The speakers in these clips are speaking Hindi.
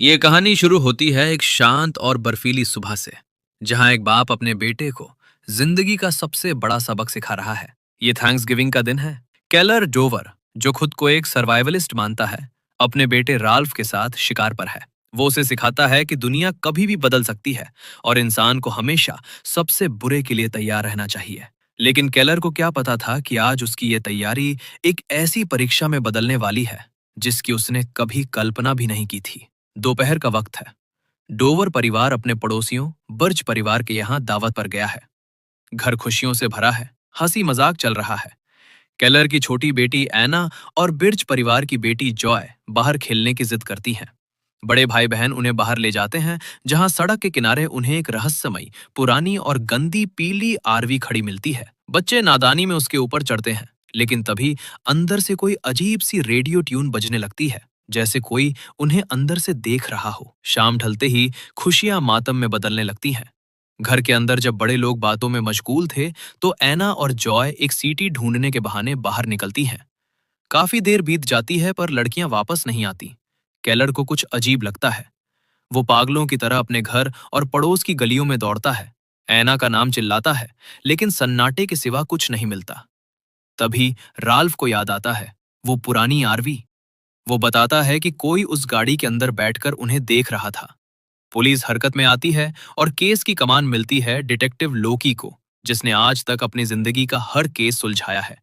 ये कहानी शुरू होती है एक शांत और बर्फीली सुबह से, जहां एक बाप अपने बेटे को जिंदगी का सबसे बड़ा सबक सिखा रहा है। ये थैंक्स गिविंग का दिन है। केलर डोवर, जो खुद को एक सर्वाइवलिस्ट मानता है, अपने बेटे राल्फ के साथ शिकार पर है। वो उसे सिखाता है कि दुनिया कभी भी बदल सकती है और इंसान को हमेशा सबसे बुरे के लिए तैयार रहना चाहिए। लेकिन केलर को क्या पता था कि आज उसकी ये तैयारी एक ऐसी परीक्षा में बदलने वाली है जिसकी उसने कभी कल्पना भी नहीं की थी। दोपहर का वक्त है। डोवर परिवार अपने पड़ोसियों बर्च परिवार के यहाँ दावत पर गया है। घर खुशियों से भरा है, हंसी मजाक चल रहा है। केलर की छोटी बेटी एना और बिर्च परिवार की बेटी जॉय बाहर खेलने की जिद करती हैं। बड़े भाई बहन उन्हें बाहर ले जाते हैं, जहां सड़क के किनारे उन्हें एक रहस्यमयी पुरानी और गंदी पीली आरवी खड़ी मिलती है। बच्चे नादानी में उसके ऊपर चढ़ते हैं, लेकिन तभी अंदर से कोई अजीब सी रेडियो ट्यून बजने लगती है, जैसे कोई उन्हें अंदर से देख रहा हो। शाम ढलते ही खुशियां मातम में बदलने लगती हैं। घर के अंदर जब बड़े लोग बातों में मशगूल थे, तो एना और जॉय एक सीटी ढूंढने के बहाने बाहर निकलती हैं। काफी देर बीत जाती है पर लड़कियां वापस नहीं आती। केलर को कुछ अजीब लगता है। वो पागलों की तरह अपने घर और पड़ोस की गलियों में दौड़ता है। ऐना का नाम चिल्लाता है, लेकिन सन्नाटे के सिवा कुछ नहीं मिलता। तभी राल्फ को याद आता है, वो पुरानी आरवी। वो बताता है कि कोई उस गाड़ी के अंदर बैठकर उन्हें देख रहा था। पुलिस हरकत में आती है और केस की कमान मिलती है डिटेक्टिव लोकी को, जिसने आज तक अपनी जिंदगी का हर केस सुलझाया है।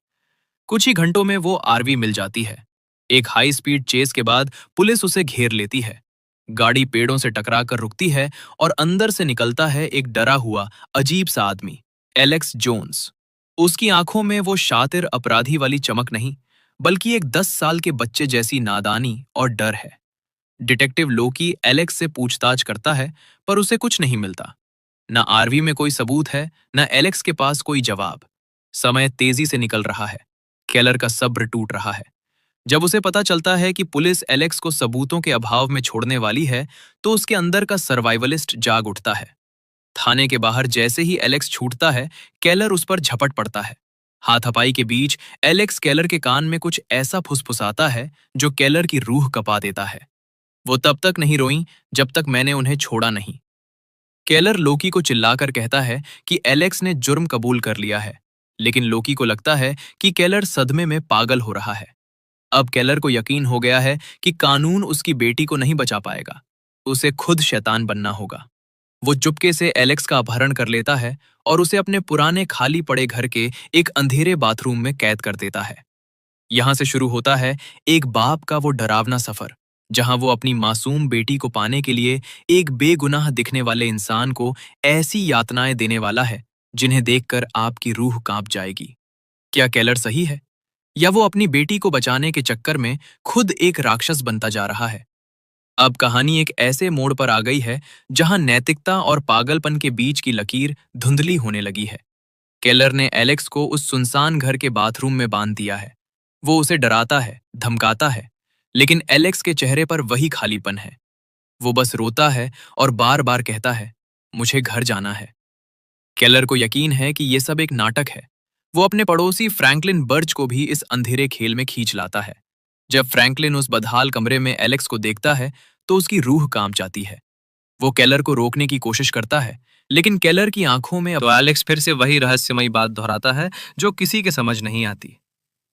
कुछ ही घंटों में वो आरवी मिल जाती है। एक हाई स्पीड चेस के बाद पुलिस उसे घेर लेती है। गाड़ी पेड़ों से टकरा कर रुकती है और अंदर से निकलता है एक डरा हुआ अजीब सा आदमी, एलेक्स जोन्स। उसकी आंखों में वो शातिर अपराधी वाली चमक नहीं, बल्कि एक 10 साल के बच्चे जैसी नादानी और डर है। डिटेक्टिव लोकी एलेक्स से पूछताछ करता है, पर उसे कुछ नहीं मिलता। न आरवी में कोई सबूत है, न एलेक्स के पास कोई जवाब। समय तेजी से निकल रहा है। केलर का सब्र टूट रहा है। जब उसे पता चलता है कि पुलिस एलेक्स को सबूतों के अभाव में छोड़ने वाली है, तो उसके अंदर का सर्वाइवलिस्ट जाग उठता है। थाने के बाहर जैसे ही एलेक्स छूटता है, केलर उस पर झपट पड़ता है। हाथापाई के बीच एलेक्स केलर के कान में कुछ ऐसा फुसफुसाता है जो केलर की रूह कपा देता है। वो तब तक नहीं रोई जब तक मैंने उन्हें छोड़ा नहीं। केलर लोकी को चिल्लाकर कहता है कि एलेक्स ने जुर्म कबूल कर लिया है, लेकिन लोकी को लगता है कि केलर सदमे में पागल हो रहा है। अब केलर को यकीन हो गया है कि कानून उसकी बेटी को नहीं बचा पाएगा। उसे खुद शैतान बनना होगा। वो चुपके से एलेक्स का अपहरण कर लेता है और उसे अपने पुराने खाली पड़े घर के एक अंधेरे बाथरूम में कैद कर देता है। यहां से शुरू होता है एक बाप का वो डरावना सफर, जहां वो अपनी मासूम बेटी को पाने के लिए एक बेगुनाह दिखने वाले इंसान को ऐसी यातनाएं देने वाला है जिन्हें देखकर आपकी रूह कांप जाएगी। क्या केलर सही है, या वो अपनी बेटी को बचाने के चक्कर में खुद एक राक्षस बनता जा रहा है? अब कहानी एक ऐसे मोड़ पर आ गई है जहां नैतिकता और पागलपन के बीच की लकीर धुंधली होने लगी है। केलर ने एलेक्स को उस सुनसान घर के बाथरूम में बांध दिया है। वो उसे डराता है, धमकाता है, लेकिन एलेक्स के चेहरे पर वही खालीपन है। वो बस रोता है और बार बार कहता है, मुझे घर जाना है। केलर को यकीन है कि ये सब एक नाटक है। वो अपने पड़ोसी फ्रैंकलिन बर्च को भी इस अंधेरे खेल में खींच लाता है। जब फ्रैंकलिन उस बदहाल कमरे में एलेक्स को देखता है, तो उसकी रूह कांप जाती है। वो केलर को रोकने की कोशिश करता है, लेकिन केलर की आंखों में तो एलेक्स फिर से वही रहस्यमयी बात दोहराता है जो किसी के समझ नहीं आती।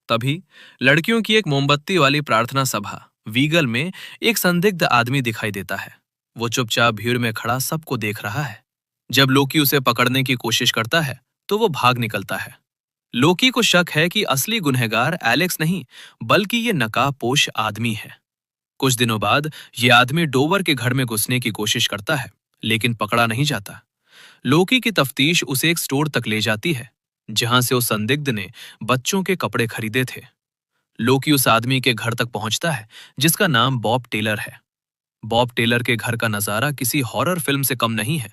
तभी लड़कियों की एक मोमबत्ती वाली प्रार्थना सभा वीगल में एक संदिग्ध आदमी दिखाई देता है। वो चुपचाप भीड़ में खड़ा सबको देख रहा है। जब लोकी उसे पकड़ने की कोशिश करता है, तो वो भाग निकलता है। लोकी को शक है कि असली गुनहगार एलेक्स नहीं, बल्कि ये नकाबपोश आदमी है। कुछ दिनों बाद ये आदमी डोवर के घर में घुसने की कोशिश करता है, लेकिन पकड़ा नहीं जाता। लोकी की तफ्तीश उसे एक स्टोर तक ले जाती है, जहां से उस संदिग्ध ने बच्चों के कपड़े खरीदे थे। लोकी उस आदमी के घर तक पहुंचता है, जिसका नाम बॉब टेलर है। बॉब टेलर के घर का नजारा किसी हॉरर फिल्म से कम नहीं है।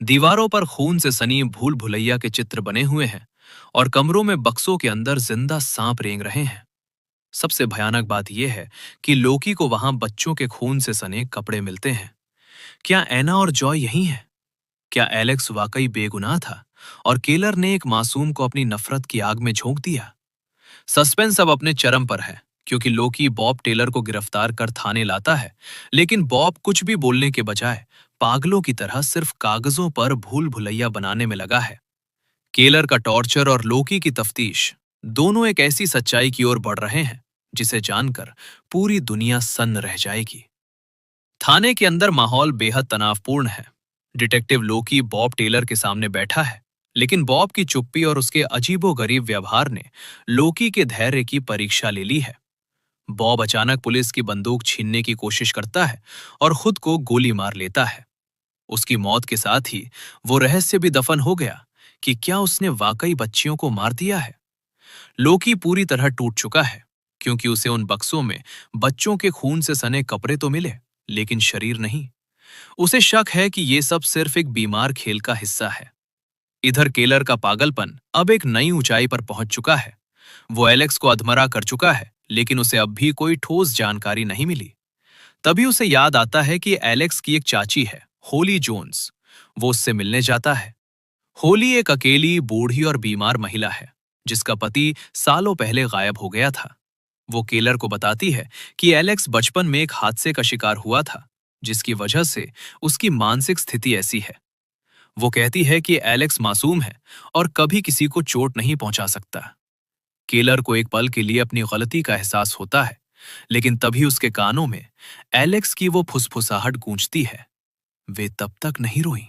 दीवारों पर खून से सनी भूल भुलैया के चित्र बने हुए हैं और कमरों में बक्सों के अंदर जिंदा सांप रेंग रहे हैं। सबसे भयानक बात यह है कि लोकी को वहां बच्चों के खून से सने कपड़े मिलते हैं। क्या एना और जॉय यही हैं? क्या एलेक्स वाकई बेगुनाह था और केलर ने एक मासूम को अपनी नफरत की आग में झोंक दिया? सस्पेंस अब अपने चरम पर है, क्योंकि लोकी बॉब टेलर को गिरफ्तार कर थाने लाता है, लेकिन बॉब कुछ भी बोलने के बजाय पागलों की तरह सिर्फ कागजों पर भूल भुलैया बनाने में लगा है। केलर का टॉर्चर और लोकी की तफ्तीश दोनों एक ऐसी सच्चाई की ओर बढ़ रहे हैं जिसे जानकर पूरी दुनिया सन्न रह जाएगी। थाने के अंदर माहौल बेहद तनावपूर्ण है। डिटेक्टिव लोकी बॉब टेलर के सामने बैठा है, लेकिन बॉब की चुप्पी और उसके अजीबोगरीब व्यवहार ने लोकी के धैर्य की परीक्षा ले ली है। बॉब अचानक पुलिस की बंदूक छीनने की कोशिश करता है और खुद को गोली मार लेता है। उसकी मौत के साथ ही वो रहस्य भी दफन हो गया कि क्या उसने वाकई बच्चियों को मार दिया है। लोकी पूरी तरह टूट चुका है, क्योंकि उसे उन बक्सों में बच्चों के खून से सने कपड़े तो मिले, लेकिन शरीर नहीं। उसे शक है कि ये सब सिर्फ एक बीमार खेल का हिस्सा है। इधर केलर का पागलपन अब एक नई ऊंचाई पर पहुंच चुका है। वो एलेक्स को अधमरा कर चुका है, लेकिन उसे अब भी कोई ठोस जानकारी नहीं मिली। तभी उसे याद आता है कि एलेक्स की एक चाची है, होली जोन्स। वो उससे मिलने जाता है। होली एक अकेली, बूढ़ी और बीमार महिला है जिसका पति सालों पहले गायब हो गया था। वो केलर को बताती है कि एलेक्स बचपन में एक हादसे का शिकार हुआ था, जिसकी वजह से उसकी मानसिक स्थिति ऐसी है। वो कहती है कि एलेक्स मासूम है और कभी किसी को चोट नहीं पहुंचा सकता। केलर को एक पल के लिए अपनी गलती का एहसास होता है, लेकिन तभी उसके कानों में एलेक्स की वो फुसफुसाहट गूंजती है, वे तब तक नहीं रोई।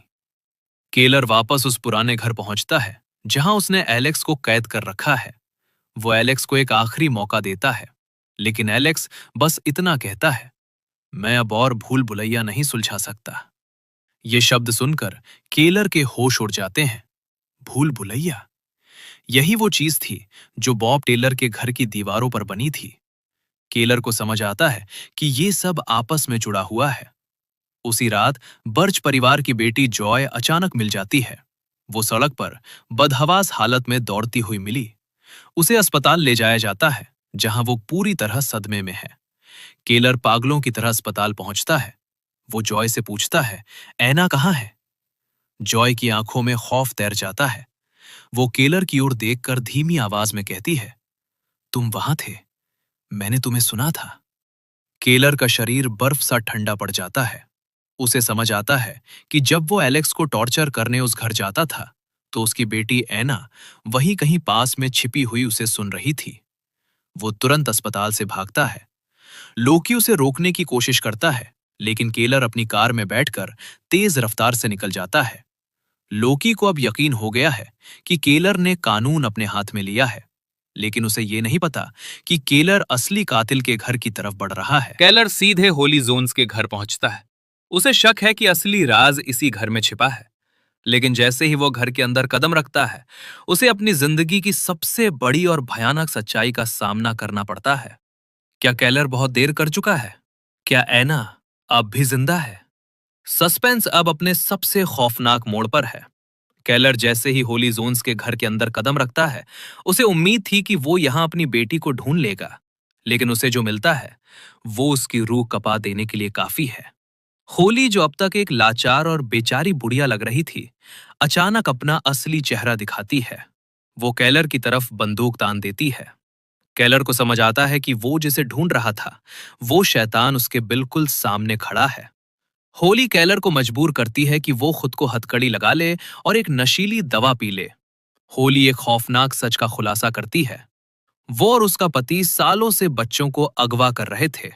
केलर वापस उस पुराने घर पहुंचता है जहां उसने एलेक्स को कैद कर रखा है। वो एलेक्स को एक आखिरी मौका देता है, लेकिन एलेक्स बस इतना कहता है, मैं अब और भूल भुलैया नहीं सुलझा सकता। ये शब्द सुनकर केलर के होश उड़ जाते हैं। भूल भुलैया, यही वो चीज थी जो बॉब टेलर के घर की दीवारों पर बनी थी। केलर को समझ आता है कि ये सब आपस में जुड़ा हुआ है। उसी रात बर्च परिवार की बेटी जॉय अचानक मिल जाती है। वो सड़क पर बदहवास हालत में दौड़ती हुई मिली। उसे अस्पताल ले जाया जाता है, जहां वो पूरी तरह सदमे में है। केलर पागलों की तरह अस्पताल पहुंचता है। वो जॉय से पूछता है, ऐना कहाँ है? जॉय की आंखों में खौफ तैर जाता है। वो केलर की ओर देखकर धीमी आवाज में कहती है, तुम वहां थे, मैंने तुम्हें सुना था। केलर का शरीर बर्फ सा ठंडा पड़ जाता है। उसे समझ आता है कि जब वो एलेक्स को टॉर्चर करने उस घर जाता था, तो उसकी बेटी ऐना वहीं कहीं पास में छिपी हुई उसे सुन रही थी। वो तुरंत अस्पताल से भागता है। लोकी उसे रोकने की कोशिश करता है, लेकिन केलर अपनी कार में बैठकर तेज रफ्तार से निकल जाता है। लोकी को अब यकीन हो गया है कि केलर ने कानून अपने हाथ में लिया है, लेकिन उसे ये नहीं पता कि केलर असली कातिल के घर की तरफ बढ़ रहा है। केलर सीधे होली जोन्स के घर पहुंचता है। उसे शक है कि असली राज इसी घर में छिपा है, लेकिन जैसे ही वो घर के अंदर कदम रखता है, उसे अपनी जिंदगी की सबसे बड़ी और भयानक सच्चाई का सामना करना पड़ता है। क्या केलर बहुत देर कर चुका है? क्या ऐना अब भी जिंदा है? सस्पेंस अब अपने सबसे खौफनाक मोड़ पर है। केलर जैसे ही होली जोन्स के घर के अंदर कदम रखता है, उसे उम्मीद थी कि वो यहां अपनी बेटी को ढूंढ लेगा, लेकिन उसे जो मिलता है वो उसकी रूह कपा देने के लिए काफी है। होली, जो अब तक एक लाचार और बेचारी बुढ़िया लग रही थी, अचानक अपना असली चेहरा दिखाती है। वो केलर की तरफ बंदूक तान देती है। केलर को समझ आता है कि वो जिसे ढूंढ रहा था, वो शैतान उसके बिल्कुल सामने खड़ा है। होली केलर को मजबूर करती है कि वो खुद को हथकड़ी लगा ले और एक नशीली दवा पी ले। होली एक खौफनाक सच का खुलासा करती है। वो और उसका पति सालों से बच्चों को अगवा कर रहे थे।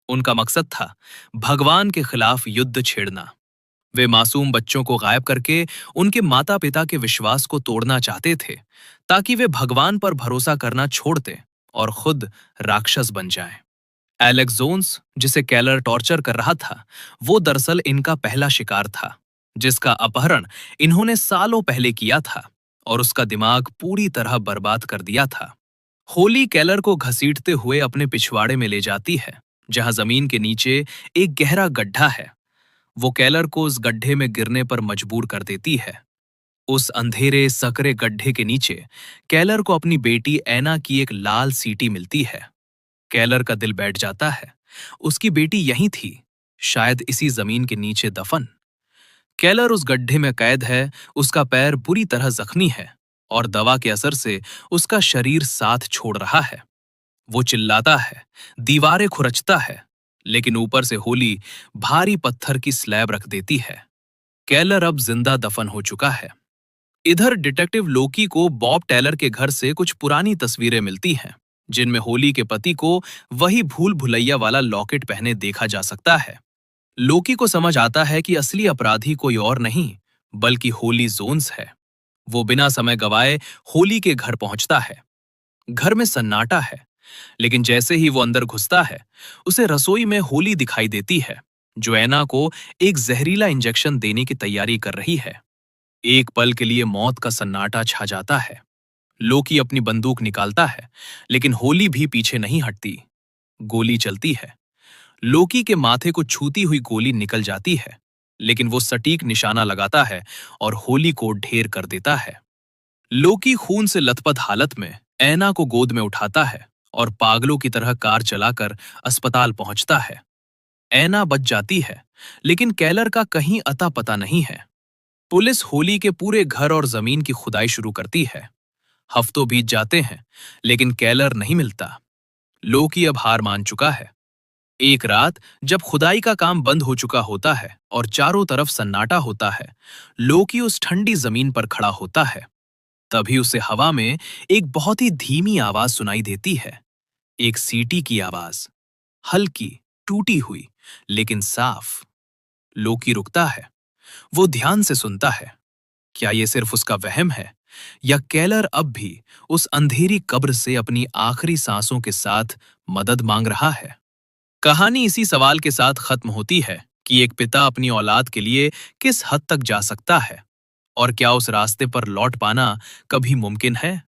उनका मकसद था भगवान के खिलाफ युद्ध छेड़ना। वे मासूम बच्चों को गायब करके उनके माता पिता के विश्वास को तोड़ना चाहते थे, ताकि वे भगवान पर भरोसा करना छोड़ दें और खुद राक्षस बन जाएं। एलेक्स जोन्स, जिसे केलर टॉर्चर कर रहा था, वो दरअसल इनका पहला शिकार था, जिसका अपहरण इन्होंने सालों पहले किया था और उसका दिमाग पूरी तरह बर्बाद कर दिया था। होली केलर को घसीटते हुए अपने पिछवाड़े में ले जाती है, जहां जमीन के नीचे एक गहरा गड्ढा है। वो केलर को उस गड्ढे में गिरने पर मजबूर कर देती है। उस अंधेरे सकरे गड्ढे के नीचे केलर को अपनी बेटी ऐना की एक लाल सीटी मिलती है। केलर का दिल बैठ जाता है। उसकी बेटी यहीं थी, शायद इसी जमीन के नीचे दफन। केलर उस गड्ढे में कैद है, उसका पैर बुरी तरह जख्मी है और दवा के असर से उसका शरीर साथ छोड़ रहा है। वो चिल्लाता है, दीवारें खुरचता है, लेकिन ऊपर से होली भारी पत्थर की स्लैब रख देती है। केलर अब जिंदा दफन हो चुका है। इधर डिटेक्टिव लोकी को बॉब टेलर के घर से कुछ पुरानी तस्वीरें मिलती हैं, जिनमें होली के पति को वही भूल भुलैया वाला लॉकेट पहने देखा जा सकता है। लोकी को समझ आता है कि असली अपराधी कोई और नहीं, बल्कि होली जोन्स है। वो बिना समय गवाए होली के घर पहुंचता है। घर में सन्नाटा है, लेकिन जैसे ही वो अंदर घुसता है, उसे रसोई में होली दिखाई देती है, जो एना को एक जहरीला इंजेक्शन देने की तैयारी कर रही है। एक पल के लिए मौत का सन्नाटा छा जाता है। लोकी अपनी बंदूक निकालता है, लेकिन होली भी पीछे नहीं हटती। गोली चलती है। लोकी के माथे को छूती हुई गोली निकल जाती है, लेकिन वो सटीक निशाना लगाता है और होली को ढेर कर देता है। लोकी खून से लथपथ हालत में ऐना को गोद में उठाता है और पागलों की तरह कार चलाकर अस्पताल पहुंचता है। ऐना बच जाती है, लेकिन केलर का कहीं अता पता नहीं है। पुलिस होली के पूरे घर और जमीन की खुदाई शुरू करती है। हफ्तों बीत जाते हैं, लेकिन केलर नहीं मिलता। लोकी अब हार मान चुका है। एक रात जब खुदाई का काम बंद हो चुका होता है और चारों तरफ सन्नाटा होता है, लोकी उस ठंडी जमीन पर खड़ा होता है। तभी उसे हवा में एक बहुत ही धीमी आवाज सुनाई देती है। एक सीटी की आवाज, हल्की, टूटी हुई, लेकिन साफ। लोकी रुकता है। वो ध्यान से सुनता है। क्या ये सिर्फ उसका वहम है, या केलर अब भी उस अंधेरी कब्र से अपनी आखिरी सांसों के साथ मदद मांग रहा है? कहानी इसी सवाल के साथ खत्म होती है कि एक पिता अपनी औलाद के लिए किस हद तक जा सकता है, और क्या उस रास्ते पर लौट पाना कभी मुमकिन है?